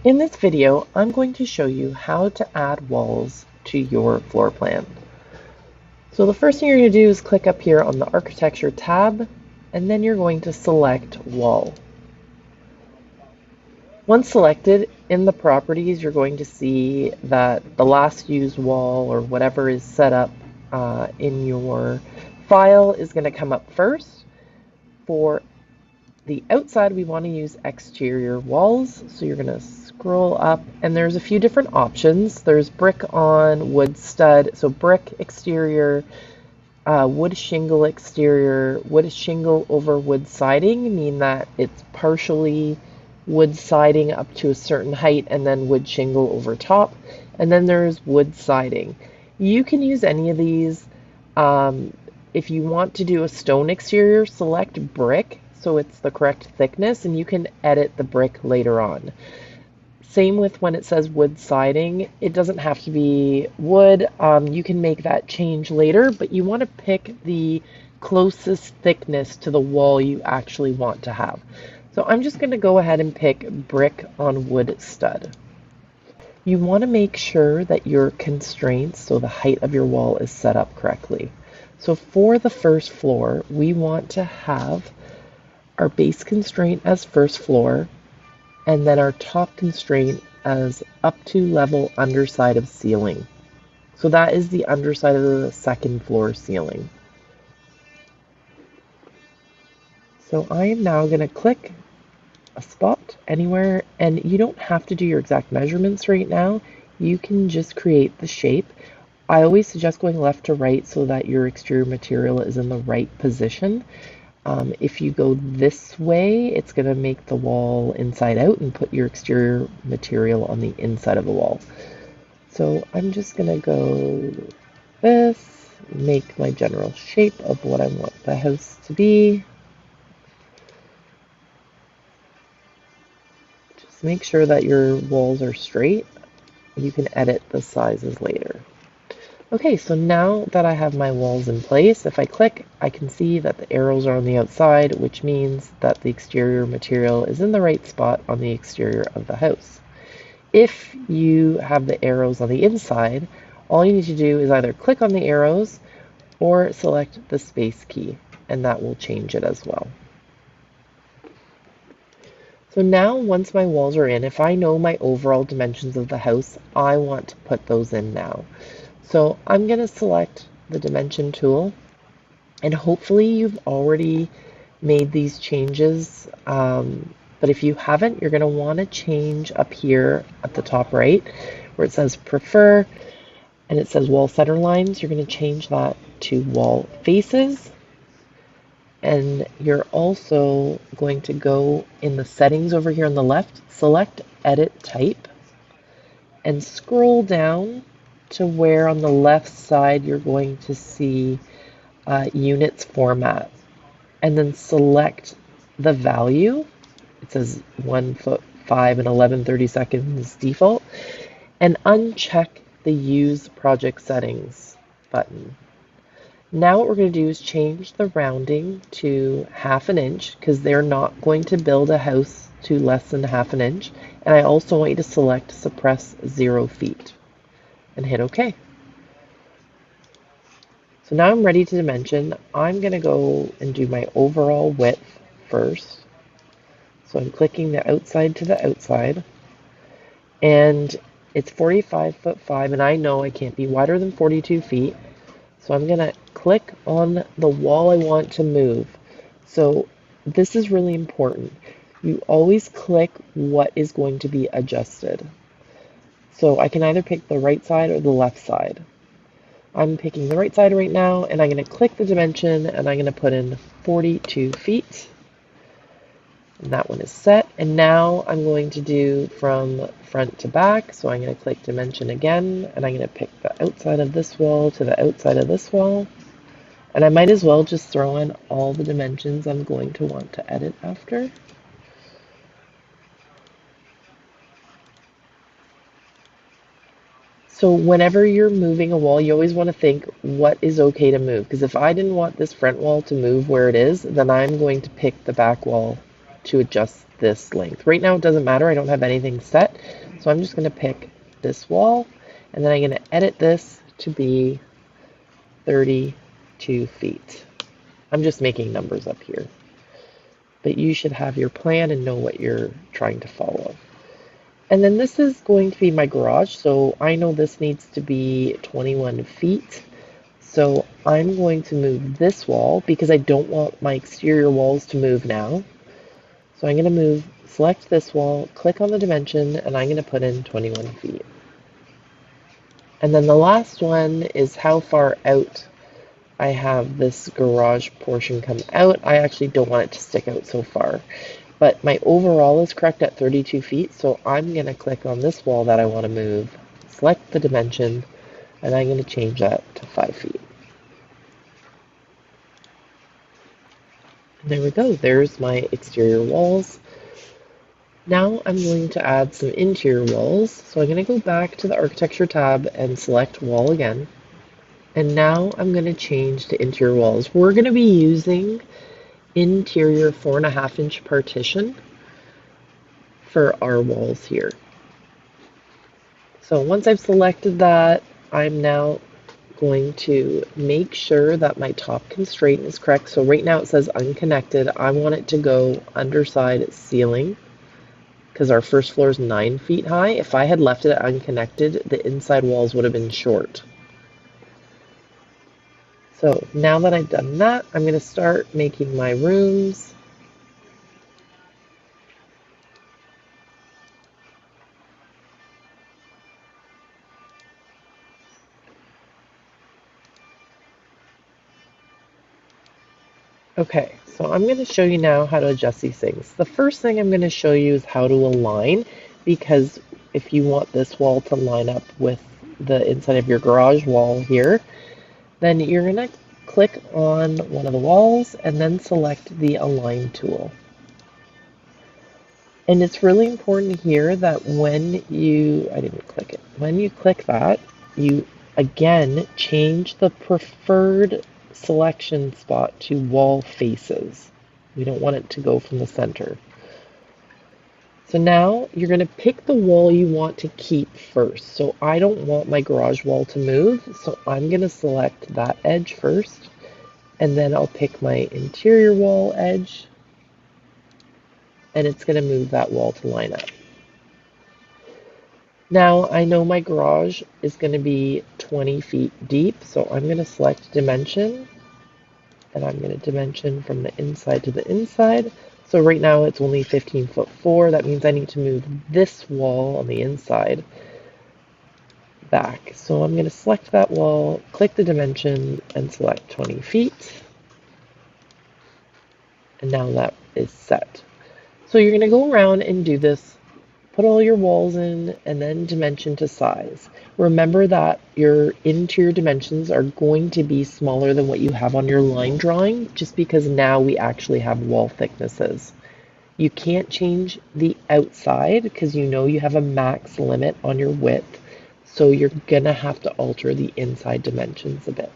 In this video, I'm going to show you how to add walls to your floor plan. So the first thing you're going to do is click up here on the Architecture tab, and then you're going to select Wall. Once selected, in the properties, you're going to see that the last used wall or whatever is set up in your file is going to come up first. For the outside, we want to use exterior walls. So you're going to scroll up and there's a few different options. There's brick on wood stud. So brick exterior, wood shingle exterior, wood shingle over wood siding, mean that it's partially wood siding up to a certain height and then wood shingle over top. And then there's wood siding. You can use any of these. If you want to do a stone exterior, select brick so it's the correct thickness, and you can edit the brick later on. Same with when it says wood siding. It doesn't have to be wood. You can make that change later, but you want to pick the closest thickness to the wall you actually want to have. So I'm just going to go ahead and pick brick on wood stud. You want to make sure that your constraints, so the height of your wall, is set up correctly. So for the first floor, we want to have our base constraint as first floor, and then our top constraint as up to level underside of ceiling. So that is the underside of the second floor ceiling. So I am now going to click a spot anywhere, and you don't have to do your exact measurements right now. You can just create the shape. I always suggest going left to right so that your exterior material is in the right position. If you go this way, it's going to make the wall inside out and put your exterior material on the inside of the wall. So I'm just going to go this, make my general shape of what I want the house to be. Just make sure that your walls are straight. You can edit the sizes later. Okay, so now that I have my walls in place, if I click, I can see that the arrows are on the outside, which means that the exterior material is in the right spot on the exterior of the house. If you have the arrows on the inside, all you need to do is either click on the arrows or select the space key, and that will change it as well. So now once my walls are in, if I know my overall dimensions of the house, I want to put those in now. So I'm going to select the dimension tool, and hopefully you've already made these changes, but if you haven't, you're going to want to change up here at the top right where it says prefer and it says wall center lines. You're going to change that to wall faces, and you're also going to go in the settings over here on the left, select edit type, and scroll down to where on the left side you're going to see units format, and then select the value. It says 1 foot 5 and 11/32 default, and uncheck the use project settings button. Now what we're going to do is change the rounding to 1/2 inch because they're not going to build a house to less than 1/2 inch, and I also want you to select suppress 0 feet. And hit OK. So now I'm ready to dimension. I'm going to go and do my overall width first. So I'm clicking the outside to the outside. And it's 45 foot 5, and I know I can't be wider than 42 feet. So I'm going to click on the wall I want to move. So this is really important. You always click what is going to be adjusted. So I can either pick the right side or the left side. I'm picking the right side right now, and I'm going to click the dimension, and I'm going to put in 42 feet. And that one is set. And now I'm going to do from front to back. So I'm going to click dimension again, and I'm going to pick the outside of this wall to the outside of this wall. And I might as well just throw in all the dimensions I'm going to want to edit after. So whenever you're moving a wall, you always want to think what is okay to move. Because if I didn't want this front wall to move where it is, then I'm going to pick the back wall to adjust this length. Right now it doesn't matter, I don't have anything set, so I'm just going to pick this wall, and then I'm going to edit this to be 32 feet. I'm just making numbers up here, but you should have your plan and know what you're trying to follow. And then this is going to be my garage, so I know this needs to be 21 feet. So I'm going to move this wall because I don't want my exterior walls to move now. So I'm going to select this wall, click on the dimension, and I'm going to put in 21 feet. And then the last one is how far out I have this garage portion come out. I actually don't want it to stick out so far. But my overall is correct at 32 feet, so I'm going to click on this wall that I want to move, select the dimension, and I'm going to change that to 5 feet. And there we go, there's my exterior walls. Now I'm going to add some interior walls, so I'm going to go back to the architecture tab and select wall again. And now I'm going to change to interior walls. We're going to be using interior 4.5-inch partition for our walls here. So once I've selected that, I'm now going to make sure that my top constraint is correct. So right now it says unconnected. I want it to go underside ceiling because our first floor is 9 feet high. If I had left it unconnected, the inside walls would have been short. So now that I've done that, I'm going to start making my rooms. Okay, so I'm going to show you now how to adjust these things. The first thing I'm going to show you is how to align, because if you want this wall to line up with the inside of your garage wall here, then you're going to click on one of the walls and then select the Align tool. And it's really important here that when you click that, you again change the preferred selection spot to wall faces. We don't want it to go from the center. So now you're going to pick the wall you want to keep first. So I don't want my garage wall to move, so I'm going to select that edge first, and then I'll pick my interior wall edge, and it's going to move that wall to line up. Now I know my garage is going to be 20 feet deep, so I'm going to select dimension, and I'm going to dimension from the inside to the inside. So right now it's only 15'4". That means I need to move this wall on the inside back. So I'm going to select that wall, click the dimension, and select 20 feet. And now that is set. So you're going to go around and do this, put all your walls in, and then dimension to size. Remember that your interior dimensions are going to be smaller than what you have on your line drawing, just because now we actually have wall thicknesses. You can't change the outside because you know you have a max limit on your width, so you're gonna have to alter the inside dimensions a bit.